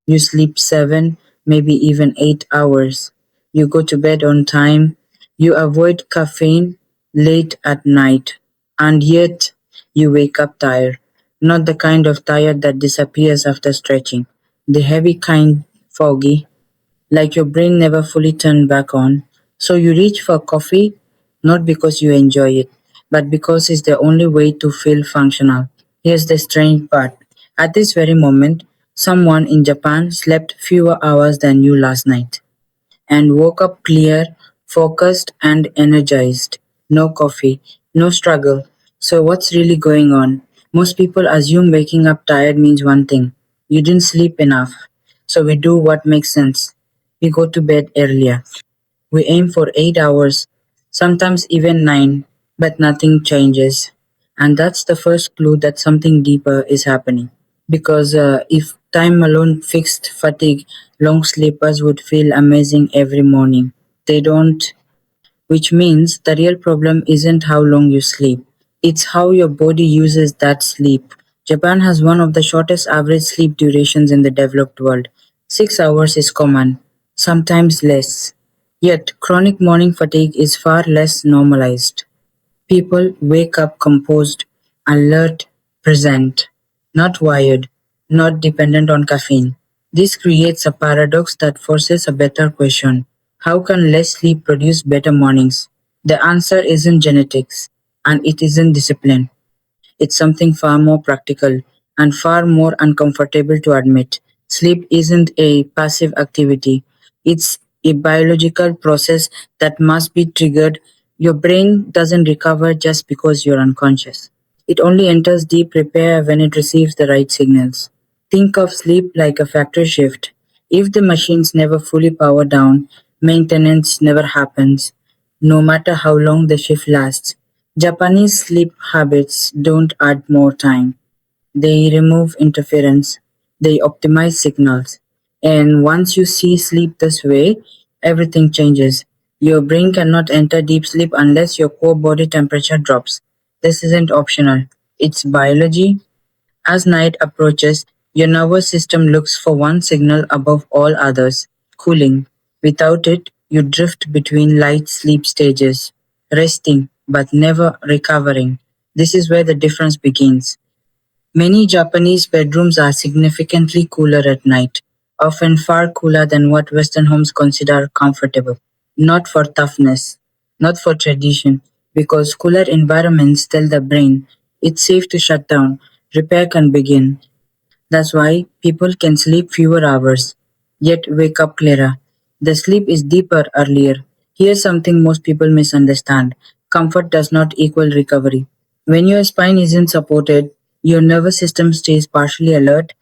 You sleep 7, maybe even 8 hours. You go to bed on time. You avoid caffeine late at night. And yet, you wake up tired. Not the kind of tired that disappears after stretching. The heavy kind, foggy, like your brain never fully turned back on. So you reach for coffee, not because you enjoy it, but because it's the only way to feel functional. Here's the strange part. At this very moment, someone in Japan slept fewer hours than you last night and woke up clear, focused, and energized. No coffee, no struggle. So, what's really going on? Most people assume waking up tired means one thing: you didn't sleep enough. So, we do what makes sense. We go to bed earlier. We aim for 8 hours, sometimes even 9, but nothing changes. And that's the first clue that something deeper is happening. Because if time alone fixed fatigue, long sleepers would feel amazing every morning. They don't, which means the real problem isn't how long you sleep, it's how your body uses that sleep. Japan has one of the shortest average sleep durations in the developed world. 6 hours is common, sometimes less. Yet, chronic morning fatigue is far less normalized. People wake up composed, alert, present, not wired, not dependent on caffeine. This creates a paradox that forces a better question. How can less sleep produce better mornings? The answer isn't genetics, and it isn't discipline. It's something far more practical and far more uncomfortable to admit. Sleep isn't a passive activity, it's a biological process that must be triggered. Your brain doesn't recover just because you're unconscious. It only enters deep repair when it receives the right signals. Think of sleep like a factory shift. If the machines never fully power down, maintenance never happens, no matter how long the shift lasts. Japanese sleep habits don't add more time. They remove interference. They optimize signals. And once you see sleep this way, everything changes. Your brain cannot enter deep sleep unless your core body temperature drops. This isn't optional. It's biology. As night approaches, your nervous system looks for one signal above all others: cooling. Without it, you drift between light sleep stages, resting but never recovering. This is where the difference begins. Many Japanese bedrooms are significantly cooler at night, often far cooler than what Western homes consider comfortable. Not for toughness, not for tradition, because cooler environments tell the brain it's safe to shut down, repair can begin. That's why people can sleep fewer hours, yet wake up clearer. The sleep is deeper earlier. Here's something most people misunderstand: comfort does not equal recovery. When your spine isn't supported, your nervous system stays partially alert.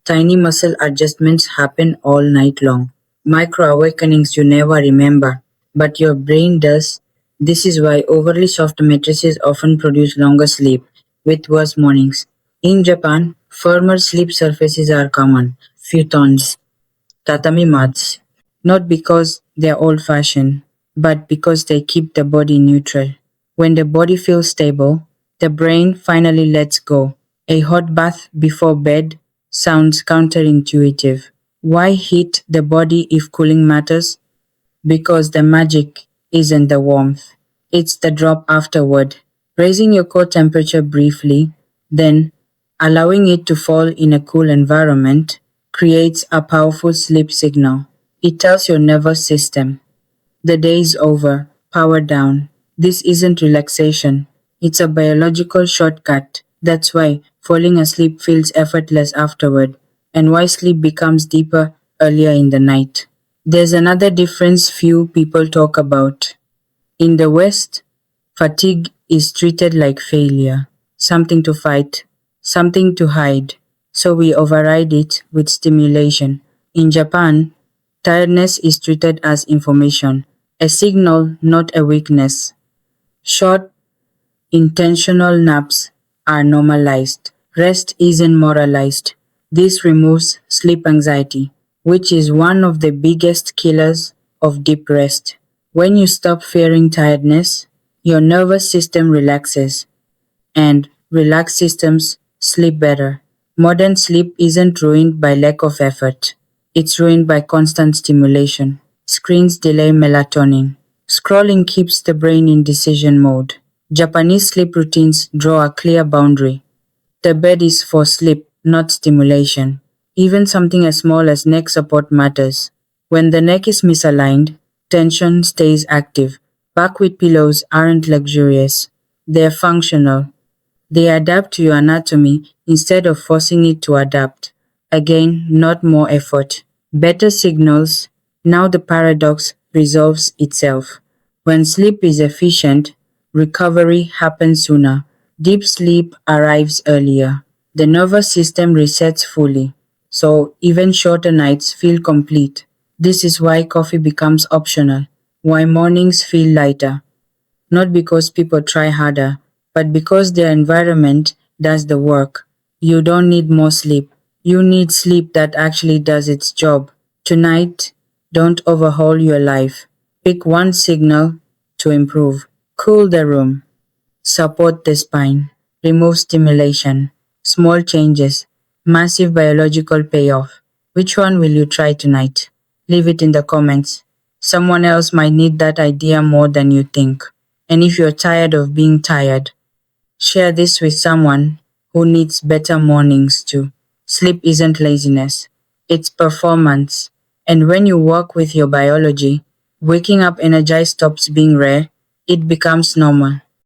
Tiny muscle adjustments happen all night long. Micro awakenings you never remember, but your brain does. This is why overly soft mattresses often produce longer sleep, with worse mornings. In Japan, firmer sleep surfaces are common: futons, tatami mats, not because they're old fashioned, but because they keep the body neutral. When the body feels stable, the brain finally lets go. A hot bath before bed sounds counterintuitive. Why heat the body if cooling matters? Because the magic isn't the warmth, it's the drop afterward. Raising your core temperature briefly, then allowing it to fall in a cool environment creates a powerful sleep signal. It tells your nervous system, the day is over, power down. This isn't relaxation, it's a biological shortcut. That's why falling asleep feels effortless afterward, and why sleep becomes deeper earlier in the night. There's another difference few people talk about. In the West, fatigue is treated like failure, something to fight, something to hide, so we override it with stimulation. In Japan, tiredness is treated as information, a signal, not a weakness. Short, intentional naps are normalized. Rest isn't moralized. This removes sleep anxiety, which is one of the biggest killers of deep rest. When you stop fearing tiredness, your nervous system relaxes, and relaxed systems sleep better. Modern sleep isn't ruined by lack of effort. It's ruined by constant stimulation. Screens delay melatonin. Scrolling keeps the brain in decision mode. Japanese sleep routines draw a clear boundary. The bed is for sleep, not stimulation. Even something as small as neck support matters. When the neck is misaligned, tension stays active. Back with pillows aren't luxurious, they're functional. They adapt to your anatomy instead of forcing it to adapt. Again, not more effort. Better signals. Now the paradox resolves itself. When sleep is efficient, recovery happens sooner. Deep sleep arrives earlier. The nervous system resets fully. So even shorter nights feel complete. This is why coffee becomes optional. Why mornings feel lighter. Not because people try harder, but because their environment does the work. You don't need more sleep. You need sleep that actually does its job. Tonight, don't overhaul your life. Pick one signal to improve. Cool the room. Support the spine. Remove stimulation. Small changes. Massive biological payoff. Which one will you try tonight? Leave it in the comments. Someone else might need that idea more than you think. And if you're tired of being tired, share this with someone who needs better mornings too. Sleep isn't laziness, it's performance. And when you work with your biology, waking up energized stops being rare, it becomes normal.